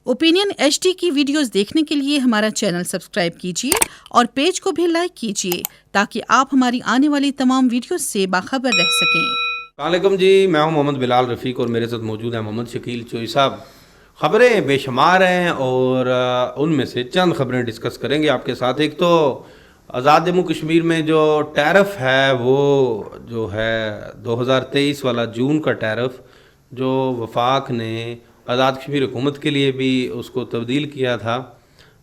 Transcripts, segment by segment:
Opinion HD की videos देखने के लिए हमारा चैनल सब्सक्राइब कीजिए और पेज को भी लाइक कीजिए ताकि आप हमारी आने वाली तमाम वीडियोस से बाखबर रह सकें। वालेकुम जी, मैं हूं मोहम्मद बिलाल रफ़ीक और मेरे साथ मौजूद है मोहम्मद शकील चोई साहब। ख़बरें बेशुमार हैं और उनमें से चंद ख़बरें डिस्कस करेंगे आपके साथ। एक तो आज़ाद जम्मू कश्मीर में जो टैरिफ है वो जो है 2023 वाला जून का टैरिफ जो वफाक ने आज़ाद कश्मीर हुकूमत के लिए भी उसको तब्दील किया था।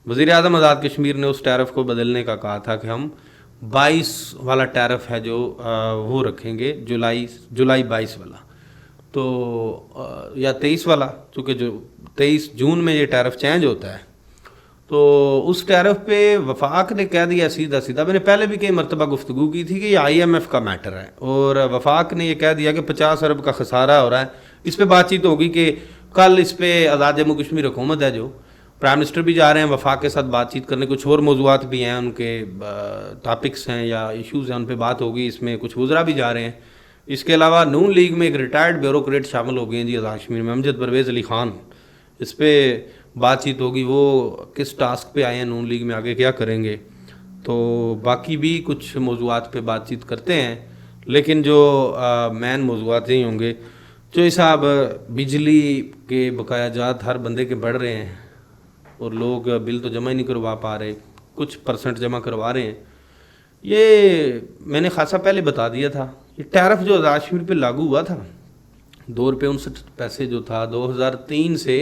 वज़ीर-ए-आज़म आज़ाद कश्मीर ने उस टैरिफ को बदलने का कहा था कि हम 22 वाला टैरिफ है जो वो रखेंगे, जुलाई 22 वाला तो या 23 वाला, चूँकि जो 23 जून में ये टैरिफ चेंज होता है तो उस टैरिफ पे वफाक ने कह दिया सीधा सीधा। मैंने पहले भी कई मरतबा गुफ्तगू की थी कि ये IMF का मैटर है और वफाक ने ये कह दिया कि 50 अरब का खसारा हो रहा है। इस पे बातचीत होगी कि कल इस पे आज़ाद जम्मू कश्मीर हुकूमत है, जो प्राइम मिनिस्टर भी जा रहे हैं वफाक के साथ बातचीत करने, कुछ और मौज़ूआत भी हैं, उनके टॉपिक्स हैं या इश्यूज़ हैं, उन पर बात होगी। इसमें कुछ वज़रा भी जा रहे हैं। इसके अलावा नून लीग में एक रिटायर्ड ब्यूरोक्रेट शामिल हो गए हैं जी आज़ाद कश्मीर में, अमजद परवेज़ अली ख़ान। इस पर बातचीत होगी, वो किस टास्क पे आए हैं नून लीग में, आगे क्या करेंगे। तो बाकी भी कुछ मौज़ूआत पे बातचीत करते हैं, लेकिन जो मेन मौज़ूआत यही होंगे। चोई साहब, बिजली के बकाया जात हर बंदे के बढ़ रहे हैं और लोग बिल तो जमा ही नहीं करवा पा रहे, कुछ परसेंट जमा करवा रहे हैं। ये मैंने खासा पहले बता दिया था। ये टैरिफ जो आज़ाद कश्मीर पे लागू हुआ था ₹2.59 जो था 2003 से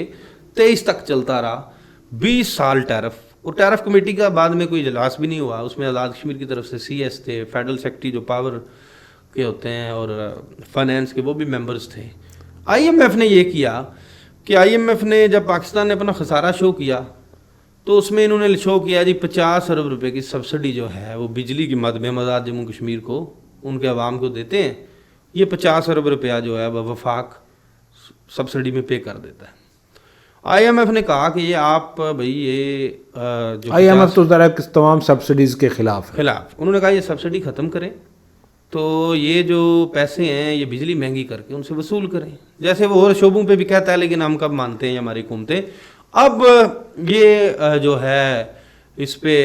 23 तक चलता रहा, 20 साल टैरिफ। और टैरिफ कमेटी का बाद में कोई इजलास भी नहीं हुआ। उसमें आज़ाद कश्मीर की तरफ से CS थे, फेडरल सेक्रेटरी जो पावर के होते हैं और फाइनेंस के, वो भी मेंबर्स थे। IMF ने ये किया कि IMF ने जब पाकिस्तान ने अपना खसारा शो किया तो उसमें इन्होंने शो किया जी 50 अरब रुपए की सब्सिडी जो है वो बिजली की मद में आज़ाद जम्मू कश्मीर को, उनके अवाम को देते हैं। ये 50 अरब रुपया जो है वह वफाक सब्सिडी में पे कर देता है। IMF ने कहा कि ये आप भाई ये जो IMF तो ज़रा तमाम सब्सिडीज़ के खिलाफ उन्होंने कहा ये सब्सिडी ख़त्म करें, तो ये जो पैसे हैं ये बिजली महंगी करके उनसे वसूल करें, जैसे वो और शोबों पे भी कहता है, लेकिन हम कब मानते हैं हमारी हुकूमतें। अब ये जो है इस पे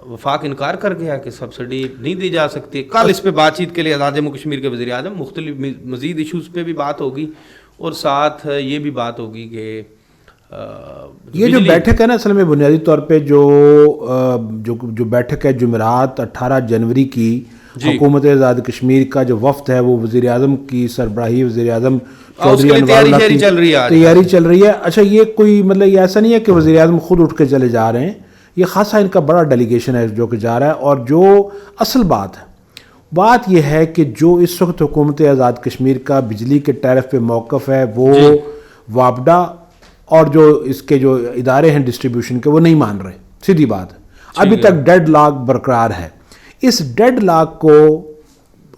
वफाक इनकार कर गया कि सब्सिडी नहीं दी जा सकती। कल इस पे बातचीत के लिए आज़ाद जम्मू कश्मीर के वज़ीर-ए-आज़म, मुख्तलिफ मज़ीद इशूज़ पे भी बात होगी और साथ ये भी बात होगी कि ये जो बैठक है ना, असल में बुनियादी तौर पे जो बैठक है जुमेरात 18 जनवरी की, हुकूमत आज़ाद कश्मीर का जो वफ्द है वो वज़ीर-ए-आज़म की सरबराही वज़ीर-ए-आज़म चौधरी अनवारुल्लाह की तैयारी चल रही है। अच्छा, ये कोई मतलब ये ऐसा नहीं है कि वज़ीर-ए-आज़म खुद उठ के चले जा रहे हैं, ये खासा इनका बड़ा डेलीगेशन है जो कि जा रहा है। और जो असल बात यह है कि जो इस वक्त हुकूमत आज़ाद कश्मीर का बिजली के टैरिफ पे मौक़िफ़ है वो वापडा और जो इसके जो इदारे हैं डिस्ट्रीब्यूशन के, वो नहीं मान रहे। सीधी बात है, अभी तक डेड लॉक बरकरार है। इस डेड लॉक को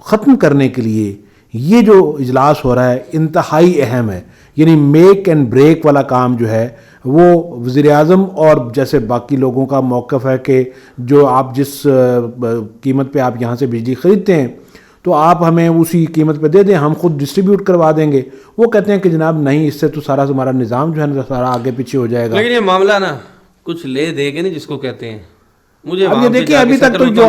ख़त्म करने के लिए ये जो इजलास हो रहा है इंतहाई अहम है। यानी मेक एंड ब्रेक वाला काम जो है वो वज़ीर-ए-आज़म और जैसे बाकी लोगों का मौक़िफ़ है कि जो आप जिस कीमत पे आप यहाँ से बिजली ख़रीदते हैं तो आप हमें उसी कीमत पे दे दें, हम खुद डिस्ट्रीब्यूट करवा देंगे। वो कहते हैं कि जनाब नहीं, इससे तो सारा हमारा निज़ाम जो है ना सारा आगे पीछे हो जाएगा। लेकिन ये मामला ना कुछ ले देंगे नहीं जिसको कहते हैं। मुझे अब ये देखिए, अभी तक तो जो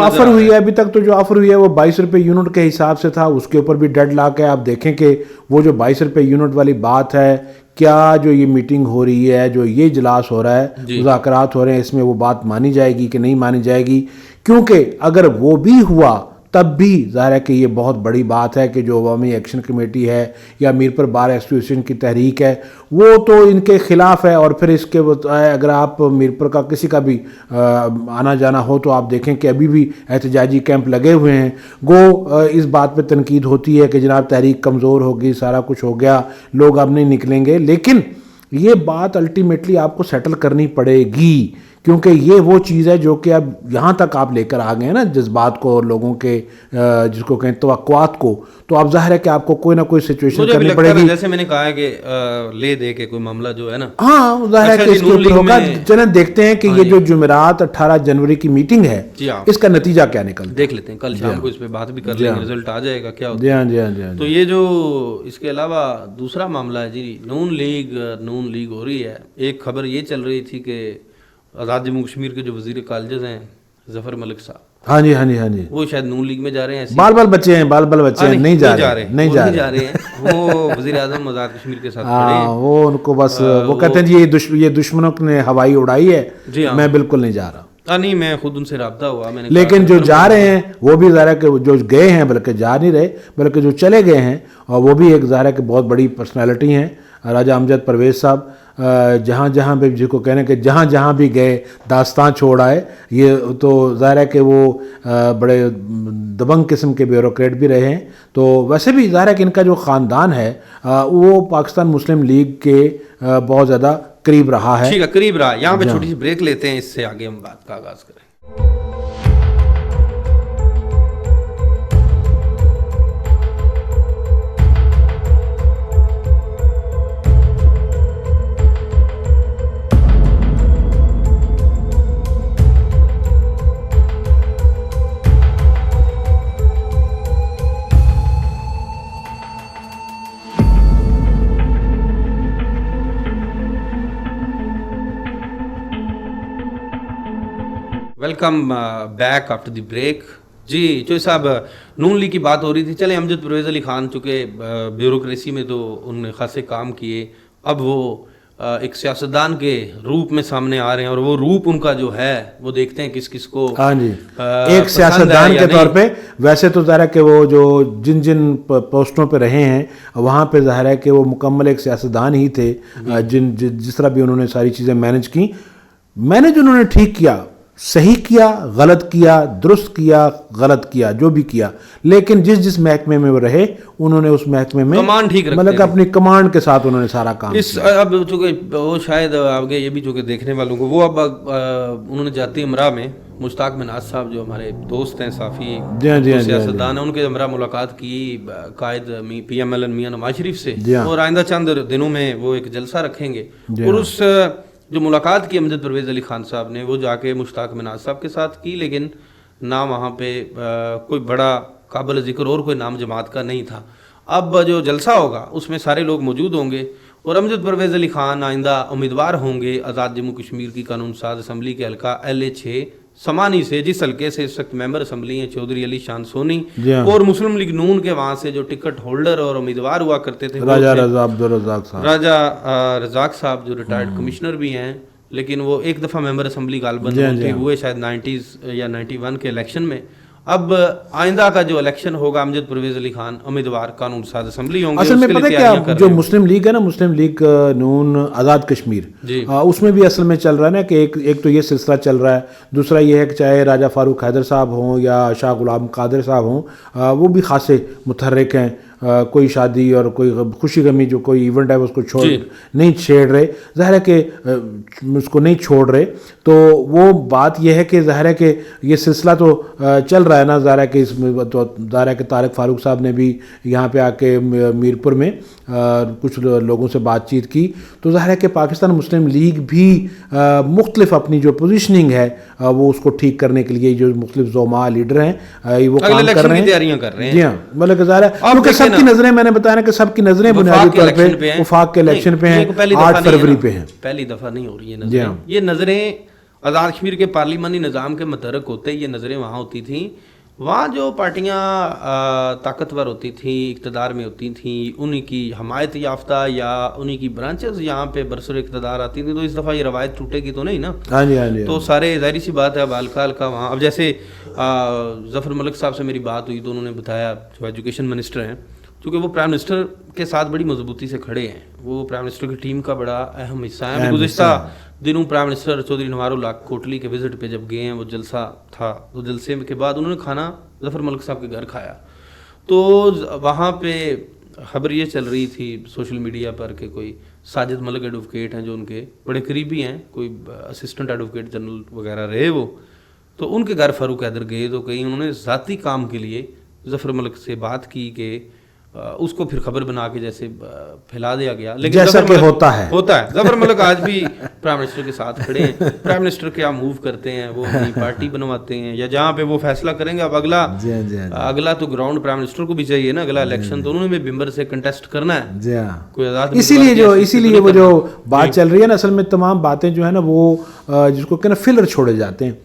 ऑफर हुई है वो 22 रुपये यूनिट के हिसाब से था, उसके ऊपर भी डेड लॉक है। आप देखें कि वो जो 22 रुपये यूनिट वाली बात है, क्या जो ये मीटिंग हो रही है, जो ये इजलास हो रहा है, मुज़ाकरात हो रहे हैं, इसमें वो बात मानी जाएगी कि नहीं मानी जाएगी। क्योंकि अगर वो भी हुआ तब भी ज़ाहिर है कि ये बहुत बड़ी बात है कि जो अवामी एक्शन कमेटी है या मीरपुर बार एसोसिएशन की तहरीक है वो तो इनके ख़िलाफ़ है। और फिर इसके अगर आप मीरपुर का किसी का भी आना जाना हो तो आप देखें कि अभी भी एहतजाजी कैंप लगे हुए हैं। गो इस बात पे तनकीद होती है कि जनाब तहरीक कमज़ोर होगी, सारा कुछ हो गया, लोग अब नहीं निकलेंगे। लेकिन ये बात अल्टीमेटली आपको सेटल करनी पड़ेगी کیونکہ یہ وہ چیز ہے جو کہ اب یہاں تک آپ لے کر آ گئے ہیں نا جذبات کو اور لوگوں کے جس کو کہیں توقعات کو, تو اب ظاہر ہے کہ آپ کو کوئی نہ کوئی سچویشن کرنی پڑے گی. جیسے میں نے کہا ہے کہ لے دے کے کوئی معاملہ جو ہے نا, ہاں ظاہر ہے کہ اس کے اوپر ہوگا. چلیں دیکھتے ہیں کہ یہ جو جمعرات 18 جنوری کی میٹنگ ہے اس کا نتیجہ کیا نکلتا ہے. دیکھ لیتے ہیں, کل شام کو اس پہ بات بھی کر لیں گے, رزلٹ آ جائے گا کیا ہوتا ہے. جی ہاں جی ہاں جی ہاں. تو یہ جو اس کے علاوہ دوسرا معاملہ ہے جی, نون لیگ ہو رہی ہے. ایک خبر یہ چل رہی تھی کہ آزاد جموں کشمیر کے جو وزیر کالجز ہیں ظفر ملک صاحب, ہاں جی ہاں جی ہاں جی, وہ شاید نون لیگ میں جا رہے ہیں. بال بچے ہیں, بال بچے ہیں, نہیں جا رہے ہیں. وہ وزیر اعظم آزاد کشمیر کے ساتھ کھڑے ہیں. وہ ان کو بس وہ کہتے ہیں جی یہ دشمنوں نے ہوائی اڑائی ہے, میں بالکل نہیں جا رہا. نہیں, میں خود ان سے رابطہ ہوا, میں نے لیکن جو جا رہے ہیں وہ بھی ظاہر ہے کہ جو گئے ہیں بلکہ جا نہیں رہے بلکہ جو چلے گئے ہیں, اور وہ بھی ایک ظاہر ہے کہ بہت بڑی پرسنالٹی ہیں. راجہ امجد پرویز صاحب جہاں جہاں بھی جس کو کہنے کہ جہاں جہاں بھی گئے داستان چھوڑ آئے. یہ تو ظاہر ہے کہ وہ بڑے دبنگ قسم کے بیوروکریٹ بھی رہے ہیں. تو ویسے بھی ظاہر ہے کہ ان کا جو خاندان ہے وہ پاکستان مسلم لیگ کے بہت زیادہ قریب رہا ہے. ٹھیک ہے, قریب رہا. یہاں پہ چھوٹی سی بریک لیتے ہیں, اس سے آگے ہم بات کا آغاز کریں. Welcome back after the break. جی چوئی صاحب, نون لیگ کی بات ہو رہی تھی. چلیں, امجد پرویز علی خان چونکہ بیوروکریسی میں تو انہوں نے خاصے کام کیے, اب وہ ایک سیاستدان کے روپ میں سامنے آ رہے ہیں, اور وہ روپ ان کا جو ہے وہ دیکھتے ہیں کس کس کو. ہاں جی, ایک سیاستدان کے طور پہ ویسے تو ظاہر ہے کہ وہ جو جن پوسٹوں پہ رہے ہیں وہاں پہ ظاہر ہے کہ وہ مکمل ایک سیاستدان ہی تھے. جس طرح بھی انہوں نے ساری چیزیں مینج کی, مینج انہوں نے ٹھیک کیا, صحیح کیا, غلط کیا, درست کیا, غلط کیا, جو بھی کیا, لیکن جس محکمے میں وہ رہے انہوں نے اس محکمے میں مطلب اپنی کمانڈ کے ساتھ انہوں نے سارا کام کیا. اب چونکہ وہ شاید آگے یہ بھی چونکہ دیکھنے والوں کو وہ اب انہوں نے جاتی امراء میں مشتاق مناز صاحب جو ہمارے دوست ہیں, صافی سیاستدان ہیں, ان کے ہمراہ ملاقات کی قائد PMLN میاں نواز شریف سے, اور آئندہ چند دنوں میں وہ ایک جلسہ رکھیں گے. اور اس جو ملاقات کی امجد پرویز علی خان صاحب نے وہ جا کے مشتاق مناز صاحب کے ساتھ کی, لیکن نہ وہاں پہ کوئی بڑا قابل ذکر اور کوئی نام جماعت کا نہیں تھا. اب جو جلسہ ہوگا اس میں سارے لوگ موجود ہوں گے, اور امجد پرویز علی خان آئندہ امیدوار ہوں گے آزاد جموں کشمیر کی قانون ساز اسمبلی کے حلقہ LA6 سمانی سے, جس حلقے سے اس وقت ممبر اسمبلی ہیں چودھری علی شان سونی, اور مسلم لیگ نون کے وہاں سے جو ٹکٹ ہولڈر اور امیدوار ہوا کرتے تھے راجہ رزاق صاحب جو ریٹائرڈ کمشنر بھی ہیں, لیکن وہ ایک دفعہ ممبر اسمبلی غالباً ہوئے شاید 90s یا 91 کے الیکشن میں. اب آئندہ کا جو الیکشن ہوگا امجد پرویز علی خان امیدوار قانون ساز اسمبلی ہوں گے. اصل میں پتہ کیا جو مسلم لیگ ہے نا, مسلم لیگ نون آزاد کشمیر, اس میں بھی اصل میں چل رہا ہے نا کہ ایک تو یہ سلسلہ چل رہا ہے, دوسرا یہ ہے کہ چاہے راجہ فاروق حیدر صاحب ہوں یا شاہ غلام قادر صاحب ہوں, وہ بھی خاصے متحرک ہیں. کوئی شادی اور کوئی خوشی غمی جو کوئی ایونٹ ہے اس کو نہیں چھیڑ رہے, ظاہر ہے کہ اس کو نہیں چھوڑ رہے. تو وہ بات یہ ہے کہ ظاہر ہے کہ یہ سلسلہ تو چل رہا ہے نا, ظاہر ہے کہ اس میں ظاہر ہے کہ طارق فاروق صاحب نے بھی یہاں پہ آ کے میرپور میں کچھ لوگوں سے بات چیت کی. تو ظاہر ہے کہ پاکستان مسلم لیگ بھی مختلف اپنی جو پوزیشننگ ہے وہ اس کو ٹھیک کرنے کے لیے جو مختلف زعماء لیڈر ہیں وہ کام کر رہے ہیں. جی ہاں, مطلب ظاہر ہے کیونکہ سب کی نظریں, میں نے بتایا کہ سب کی نظریں بنیادی طور پہ وفاق کے الیکشن پہ ہیں, 8 فروری پہ ہیں. پہلی دفعہ نہیں ہو رہی ہے یہ نظریں آزاد کشمیر کے پارلیمانی نظام کے متحرک ہوتے یہ نظریں وہاں ہوتی تھیں. وہاں جو پارٹیاں طاقتور ہوتی تھیں, اقتدار میں ہوتی تھیں, انہی کی حمایت یافتہ یا انہی کی برانچز یہاں پہ برسر اقتدار آتی تھیں. تو اس دفعہ یہ روایت ٹوٹے گی تو نہیں نا. ہاں جی ہاں جی. تو سارے ظاہری سی بات ہے اب ہلکا وہاں. اب جیسے ظفر ملک صاحب سے میری بات ہوئی تو انہوں نے بتایا, جو ایجوکیشن منسٹر ہیں, چونکہ وہ پرائم منسٹر کے ساتھ بڑی مضبوطی سے کھڑے ہیں, وہ پرائم منسٹر کی ٹیم کا بڑا اہم حصہ ہیں. گزشتہ دنوں پرائم منسٹر چودھری نوار اللہ کوٹلی کے وزٹ پہ جب گئے ہیں, وہ جلسہ تھا, تو جلسے کے بعد انہوں نے کھانا ظفر ملک صاحب کے گھر کھایا. تو وہاں پہ خبر یہ چل رہی تھی سوشل میڈیا پر کہ کوئی साजिद मलिक एडवोकेट हैं जो उनके बड़े करीबी हैं, कोई असिस्टेंट एडवोकेट जनरल वगैरह रहे वो, तो उनके घर फारूक हैदर गए तो कहीं उन्होंने ज़ाती काम के लिए ज़फ़र मलिक से बात की कि उसको फिर खबर बना के जैसे फैला दिया गया। लेकिन जैसा कि होता है ज़फ़र मलिक आज भी प्राइम मिनिस्टर के साथ खड़े हैं। प्राइम मिनिस्टर क्या मूव करते हैं, वो अपनी पार्टी बनवाते हैं या जहाँ पे वो फैसला करेंगे। अब अगला तो ग्राउंड प्राइम मिनिस्टर को भी चाहिए ना, अगला इलेक्शन तो उन्होंने भी बिम्बर से कंटेस्ट करना है। कोई आजाद इसीलिए वो जो बात चल रही है ना, असल में तमाम बातें जो है ना वो जिसको कहना फिलर छोड़े जाते हैं,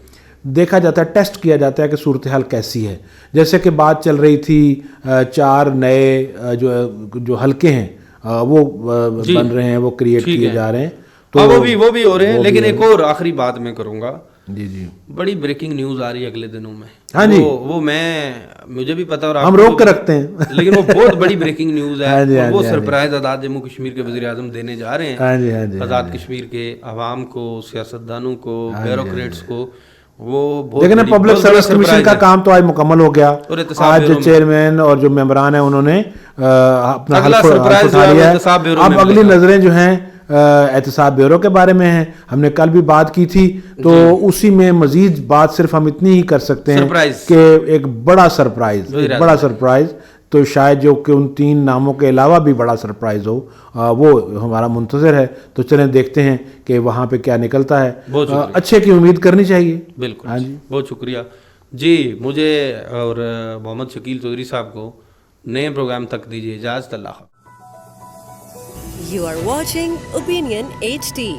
देखा जाता है, टेस्ट किया जाता है कि सूरत हाल कैसी है। जैसे कि बात चल रही थी 4 नए जो हलके हैं वो बन रहे हैं, वो क्रिएट किए जा रहे हैं, तो वो भी हो रहे हैं। लेकिन एक और आखिरी बात मैं करूंगा, जी बड़ी ब्रेकिंग न्यूज आ रही है अगले दिनों में। हाँ जी, वो मुझे भी पता और हम रोक के रखते हैं लेकिन वो बहुत बड़ी ब्रेकिंग न्यूज है। वो सरप्राइज आज़ाद जम्मू कश्मीर के वजीर आजम देने जा रहे हैं आज़ाद कश्मीर के अवाम को, सियासतदानों को, ब्यूरोक्रेट्स को। वो लेकिन पब्लिक सर्विस कमीशन का काम तो आज मुकम्मल हो गया। आज जो चेयरमैन और जो मेंबरान हैं उन्होंने अपना हल्फ उठा लिया है। अब अगली नजरें जो हैं एहतसाब ब्यूरो के बारे में है। हमने कल भी बात की थी, तो उसी में मजीद बात सिर्फ हम इतनी ही कर सकते हैं कि एक बड़ा सरप्राइज तो शायद जो कि उन 3 नामों के अलावा भी बड़ा सरप्राइज हो, वो हमारा मुंतज़िर है। तो चलें देखते हैं कि वहाँ पे क्या निकलता है। अच्छे की उम्मीद करनी चाहिए। बिल्कुल। हाँ जी, बहुत शुक्रिया जी। मुझे और मोहम्मद शकील चौधरी साहब को नए प्रोग्राम तक दीजिए इजाज़त। अल्लाह। You are watching Opinion HD.